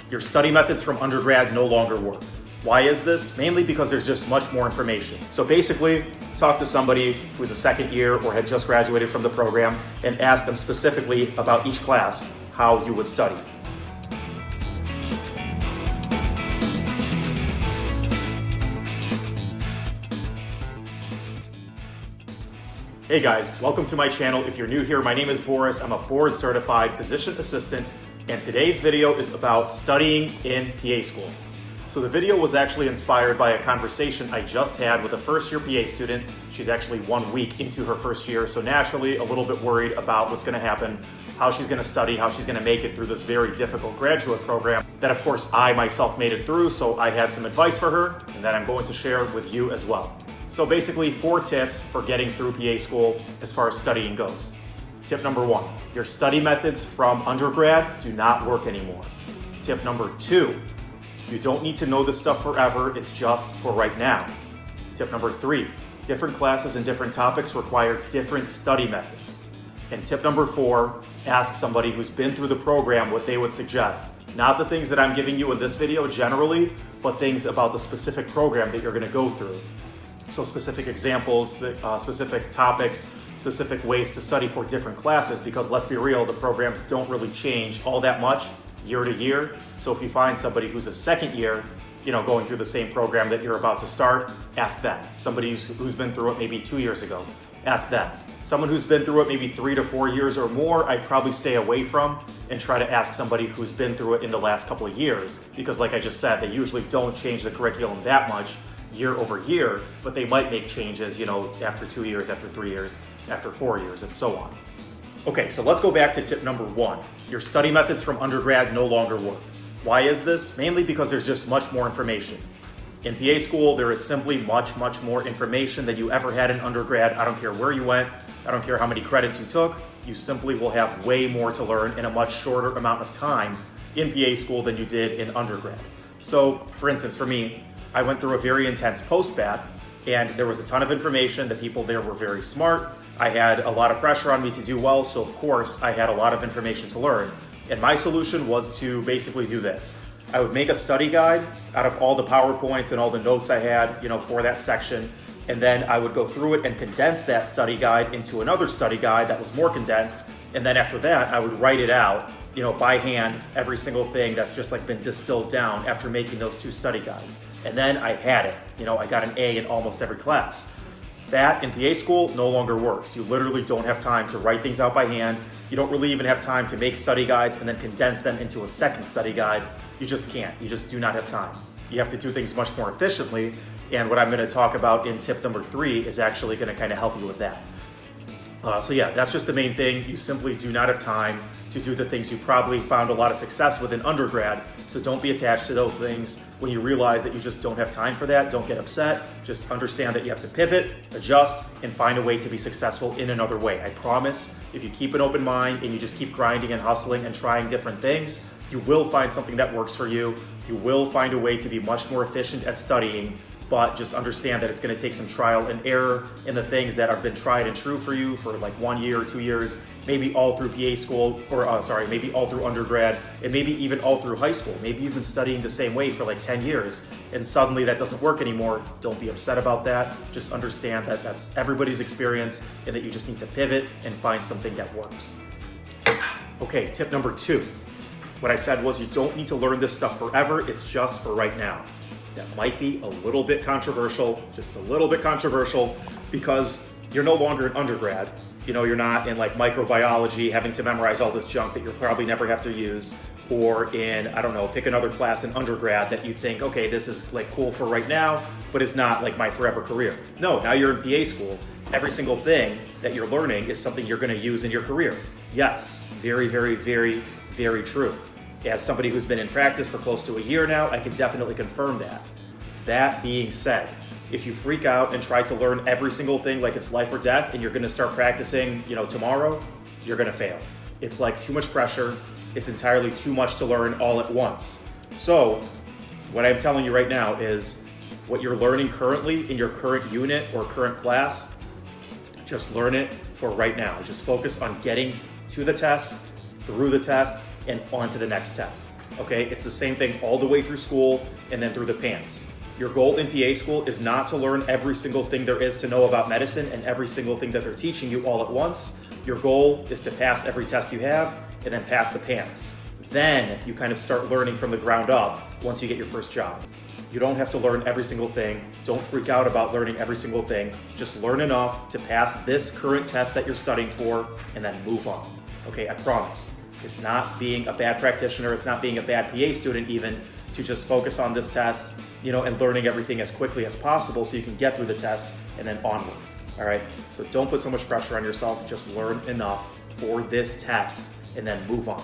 Your study methods from undergrad no longer work. Why is this? Mainly because there's just much more information. So basically, talk to somebody who's a second year or had just graduated from the program and ask them specifically about each class how you would study. Hey guys, welcome to my channel. If you're new here, my name is Boris. I'm a board certified physician assistant, and today's video is about studying in PA school. So the video was actually inspired by a conversation I just had with a first year PA student. She's actually 1 week into her first year, so naturally a little bit worried about what's gonna happen, how she's gonna study, how she's gonna make it through this very difficult graduate program that of course I myself made it through, so I had some advice for her and that I'm going to share with you as well. So basically 4 tips for getting through PA school as far as studying goes. Tip number 1, your study methods from undergrad do not work anymore. Tip number 2, you don't need to know this stuff forever, it's just for right now. Tip number 3, different classes and different topics require different study methods. And tip number 4, ask somebody who's been through the program what they would suggest. Not the things that I'm giving you in this video generally, but things about the specific program that you're gonna go through. So specific examples, specific topics, specific ways to study for different classes, because let's be real, the programs don't really change all that much year to year. So if you find somebody who's a second year, going through the same program that you're about to start, ask them. Somebody who's been through it maybe 2 years ago, ask them. Someone who's been through it maybe 3 to 4 years or more, I'd probably stay away from and try to ask somebody who's been through it in the last couple of years, because like I just said, they usually don't change the curriculum that much year over year, but they might make changes, after 2 years, after 3 years, after 4 years, and so on. Okay, so let's go back to tip number 1. Your study methods from undergrad no longer work. Why is this? Mainly because there's just much more information. In PA school, there is simply much more information than you ever had in undergrad. I don't care where you went, I don't care how many credits you took, you simply will have way more to learn in a much shorter amount of time in PA school than you did in undergrad. So, for instance, for me, I went through a very intense post-bac, and there was a ton of information. The people there were very smart. I had a lot of pressure on me to do well, so of course I had a lot of information to learn. And my solution was to basically do this. I would make a study guide out of all the PowerPoints and all the notes I had, for that section, and then I would go through it and condense that study guide into another study guide that was more condensed, and then after that I would write it out, by hand, every single thing that's just like been distilled down after making those 2 study guides. And then I had it. I got an A in almost every class. That in PA school no longer works. You literally don't have time to write things out by hand. You don't really even have time to make study guides and then condense them into a second study guide. You just can't. You just do not have time. You have to do things much more efficiently. And what I'm going to talk about in tip number 3 is actually going to kind of help you with that. So yeah, that's just the main thing. You simply do not have time to do the things you probably found a lot of success with in undergrad. So don't be attached to those things. When you realize that you just don't have time for that, don't get upset. Just understand that you have to pivot, adjust, and find a way to be successful in another way. I promise, if you keep an open mind and you just keep grinding and hustling and trying different things, you will find something that works for you. You will find a way to be much more efficient at studying, but just understand that it's going to take some trial and error in the things that have been tried and true for you for like 1 year or 2 years, maybe all through PA school, or maybe all through undergrad, and maybe even all through high school. Maybe you've been studying the same way for like 10 years, and suddenly that doesn't work anymore. Don't be upset about that. Just understand that that's everybody's experience, and that you just need to pivot and find something that works. Okay, tip number 2. What I said was you don't need to learn this stuff forever, it's just for right now. That might be a little bit controversial, just a little bit controversial, because you're no longer an undergrad. You're not in like microbiology having to memorize all this junk that you'll probably never have to use, or in, I don't know, pick another class in undergrad that you think, okay, this is like cool for right now, but it's not like my forever career. No, now you're in PA school. Every single thing that you're learning is something you're gonna use in your career. Yes, very, very, very, very true. As somebody who's been in practice for close to a year now, I can definitely confirm that. That being said, if you freak out and try to learn every single thing like it's life or death and you're gonna start practicing, tomorrow, you're gonna fail. It's like too much pressure. It's entirely too much to learn all at once. So what I'm telling you right now is what you're learning currently in your current unit or current class, just learn it for right now. Just focus on getting to the test, through the test, and on to the next test. okay? It's the same thing all the way through school and then through the PANCE. Your goal in PA school is not to learn every single thing there is to know about medicine and every single thing that they're teaching you all at once. Your goal is to pass every test you have and then pass the PANCE. Then you kind of start learning from the ground up once you get your first job. You don't have to learn every single thing. Don't freak out about learning every single thing. Just learn enough to pass this current test that you're studying for and then move on. Okay, I promise. It's not being a bad practitioner, it's not being a bad PA student even, to just focus on this test, and learning everything as quickly as possible so you can get through the test and then onward. All right, so don't put so much pressure on yourself, just learn enough for this test and then move on.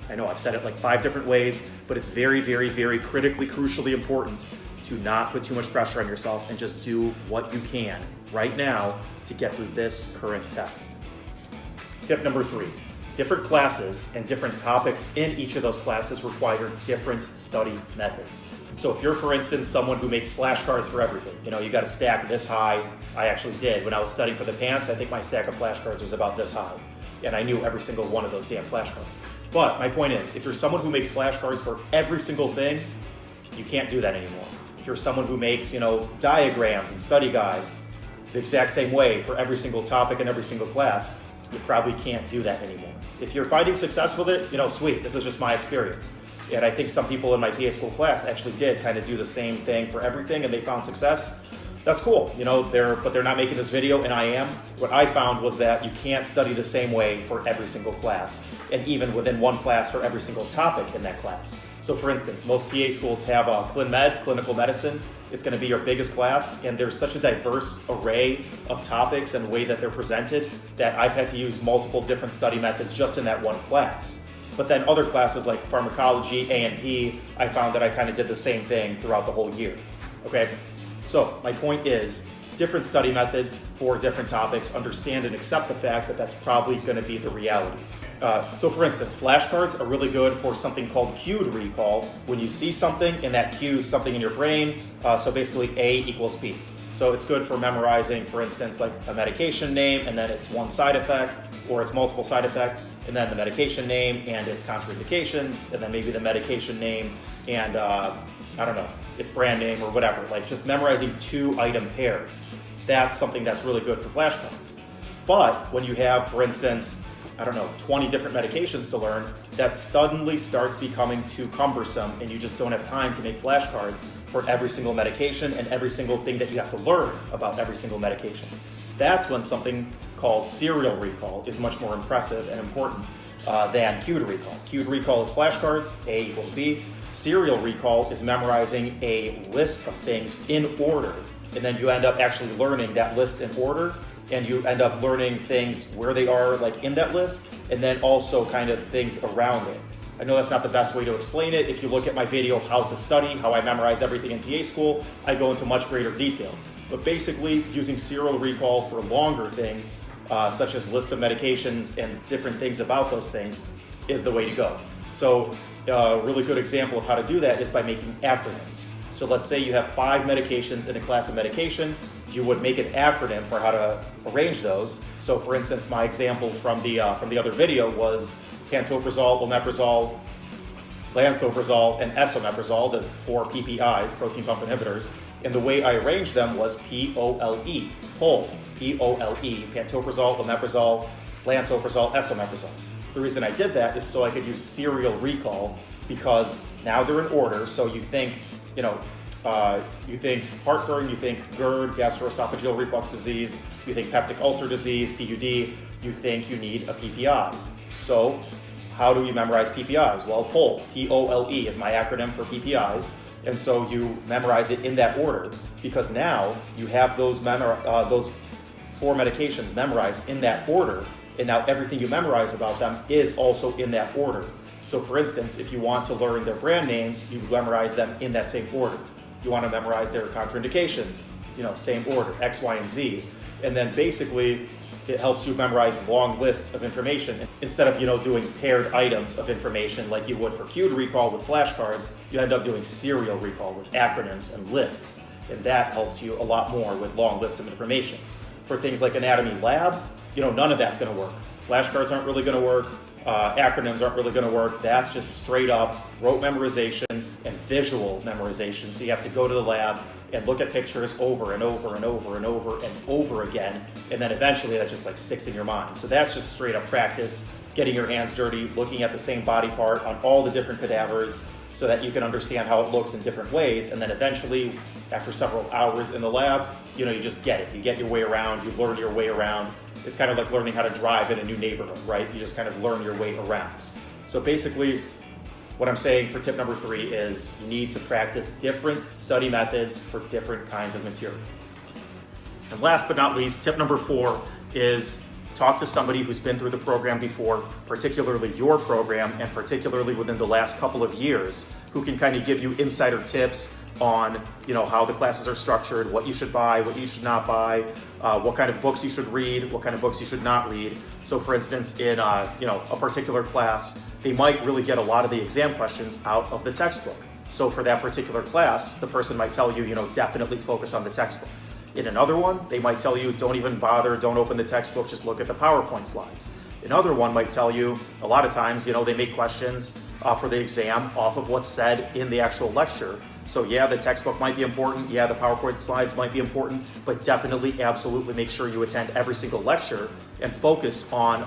I know I've said it like 5 different ways, but it's very, very, very critically, crucially important to not put too much pressure on yourself and just do what you can right now to get through this current test. Tip number 3, different classes and different topics in each of those classes require different study methods. So if you're, for instance, someone who makes flashcards for everything, you got a stack this high. I actually did. When I was studying for the PANCE, I think my stack of flashcards was about this high. And I knew every single one of those damn flashcards. But my point is, if you're someone who makes flashcards for every single thing, you can't do that anymore. If you're someone who makes, diagrams and study guides the exact same way for every single topic and every single class, you probably can't do that anymore. If you're finding success with it, sweet, this is just my experience. And I think some people in my PA school class actually did kind of do the same thing for everything and they found success. That's cool, but they're not making this video and I am. What I found was that you can't study the same way for every single class, and even within one class for every single topic in that class. So for instance, most PA schools have a clinical medicine. It's gonna be your biggest class, and there's such a diverse array of topics and the way that they're presented that I've had to use multiple different study methods just in that one class. But then other classes like pharmacology, A&P, I found that I kind of did the same thing throughout the whole year, okay? So my point is, different study methods for different topics. Understand and accept the fact that that's probably going to be the reality. So for instance, flashcards are really good for something called cued recall. When you see something and that cues something in your brain, so basically A equals B. So it's good for memorizing, for instance, like a medication name and then it's one side effect, or it's multiple side effects, and then the medication name and its contraindications, and then maybe the medication name and its brand name or whatever. Like just memorizing 2-item pairs. That's something that's really good for flashcards. But when you have, for instance, 20 different medications to learn, that suddenly starts becoming too cumbersome and you just don't have time to make flashcards for every single medication and every single thing that you have to learn about every single medication. That's when something called serial recall is much more impressive and important than cued recall. Cued recall is flashcards, A equals B. Serial recall is memorizing a list of things in order, and then you end up actually learning that list in order, and you end up learning things where they are like in that list, and then also kind of things around it. I know that's not the best way to explain it. If you look at my video, How to Study, How I Memorize Everything in PA School, I go into much greater detail. But basically, using serial recall for longer things, such as lists of medications and different things about those things, is the way to go. So a really good example of how to do that is by making acronyms. So let's say you have 5 medications in a class of medication, you would make an acronym for how to arrange those. So for instance, my example from the other video was pantoprazole, omeprazole, lansoprazole, and esomeprazole, the 4 PPIs, protein pump inhibitors. And the way I arranged them was POLE, POLE, P-O-L-E, pantoprazole, omeprazole, lansoprazole, esomeprazole. The reason I did that is so I could use serial recall, because now they're in order. So you think, you think heartburn, you think GERD, gastroesophageal reflux disease, you think peptic ulcer disease, PUD, you think you need a PPI. So how do you memorize PPIs? Well, POLE, P-O-L-E is my acronym for PPIs. And so you memorize it in that order, because now you have those 4 medications memorized in that order, and now everything you memorize about them is also in that order. So for instance, if you want to learn their brand names, you memorize them in that same order. You want to memorize their contraindications, same order, X, Y, and Z. And then basically, it helps you memorize long lists of information. Instead of, doing paired items of information like you would for cued recall with flashcards, you end up doing serial recall with acronyms and lists. And that helps you a lot more with long lists of information. For things like anatomy lab, none of that's going to work. Flashcards aren't really going to work. acronyms aren't really going to work. That's just straight up rote memorization and visual memorization. So you have to go to the lab and look at pictures over and over and over and over and over again, and then eventually that just like sticks in your mind. So that's just straight up practice, getting your hands dirty, looking at the same body part on all the different cadavers so that you can understand how it looks in different ways, and then eventually, after several hours in the lab, you just get it. You get your way around, you learn your way around. It's kind of like learning how to drive in a new neighborhood, right? You just kind of learn your way around. So basically, what I'm saying for tip number 3 is you need to practice different study methods for different kinds of material. And last but not least, tip number 4 is talk to somebody who's been through the program before, particularly your program, and particularly within the last couple of years, who can kind of give you insider tips on how the classes are structured, what you should buy, what you should not buy, what kind of books you should read, what kind of books you should not read. So for instance, in a particular class, they might really get a lot of the exam questions out of the textbook. So for that particular class, the person might tell you, definitely focus on the textbook. In another one, they might tell you, don't even bother, don't open the textbook, just look at the PowerPoint slides. Another one might tell you, a lot of times, they make questions for the exam off of what's said in the actual lecture. So yeah, the textbook might be important, yeah, the PowerPoint slides might be important, but definitely, absolutely make sure you attend every single lecture and focus on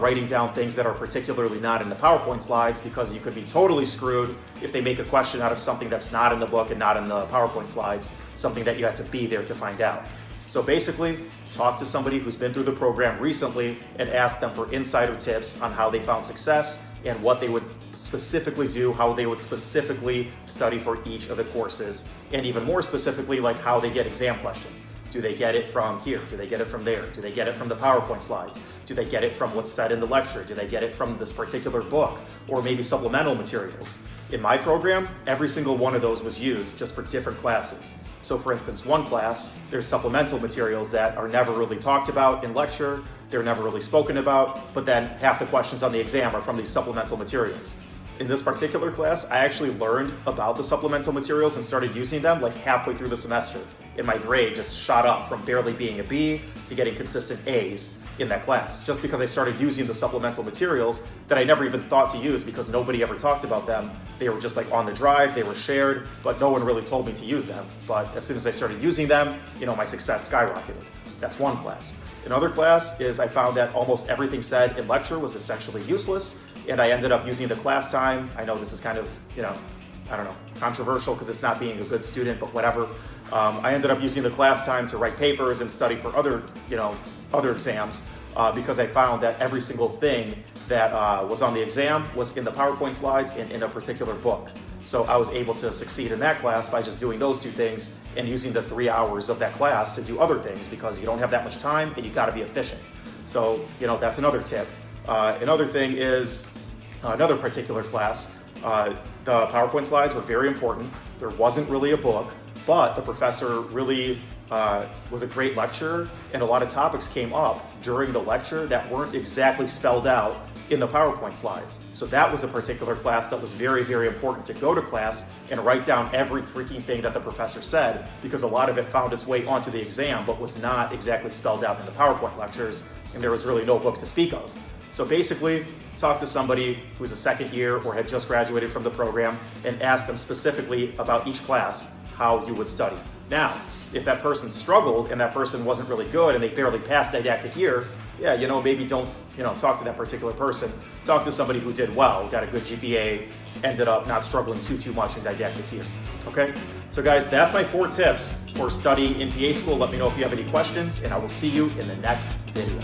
writing down things that are particularly not in the PowerPoint slides, because you could be totally screwed if they make a question out of something that's not in the book and not in the PowerPoint slides, something that you had to be there to find out. So basically, talk to somebody who's been through the program recently and ask them for insider tips on how they found success and what they would specifically do, how they would specifically study for each of the courses, and even more specifically, like how they get exam questions. Do they get it from here? Do they get it from there? Do they get it from the PowerPoint slides? Do they get it from what's said in the lecture? Do they get it from this particular book or maybe supplemental materials? In my program, every single one of those was used just for different classes. So for instance, one class, there's supplemental materials that are never really talked about in lecture, they're never really spoken about, but then half the questions on the exam are from these supplemental materials. In this particular class, I actually learned about the supplemental materials and started using them like halfway through the semester. And my grade just shot up from barely being a B to getting consistent A's in that class, just because I started using the supplemental materials that I never even thought to use because nobody ever talked about them. They were just like on the drive, they were shared, but no one really told me to use them. But as soon as I started using them, my success skyrocketed. That's one class. Another class is I found that almost everything said in lecture was essentially useless, and I ended up using the class time. I know this is kind of, controversial because it's not being a good student, but whatever. I ended up using the class time to write papers and study for other exams because I found that every single thing that was on the exam was in the PowerPoint slides and in a particular book. So I was able to succeed in that class by just doing those two things and using the 3 hours of that class to do other things, because you don't have that much time and you got to be efficient. So, that's another tip. Another thing is another particular class. The PowerPoint slides were very important. There wasn't really a book, but the professor really was a great lecturer, and a lot of topics came up during the lecture that weren't exactly spelled out in the PowerPoint slides. So that was a particular class that was very, very important to go to class and write down every freaking thing that the professor said, because a lot of it found its way onto the exam but was not exactly spelled out in the PowerPoint lectures, and there was really no book to speak of. So basically, talk to somebody who's a second year or had just graduated from the program and ask them specifically about each class how you would study. Now, if that person struggled and that person wasn't really good and they barely passed didactic year, yeah, maybe don't, talk to that particular person. Talk to somebody who did well, got a good GPA, ended up not struggling too much in didactic year. Okay? So guys, that's my 4 tips for studying in PA school. Let me know if you have any questions, and I will see you in the next video.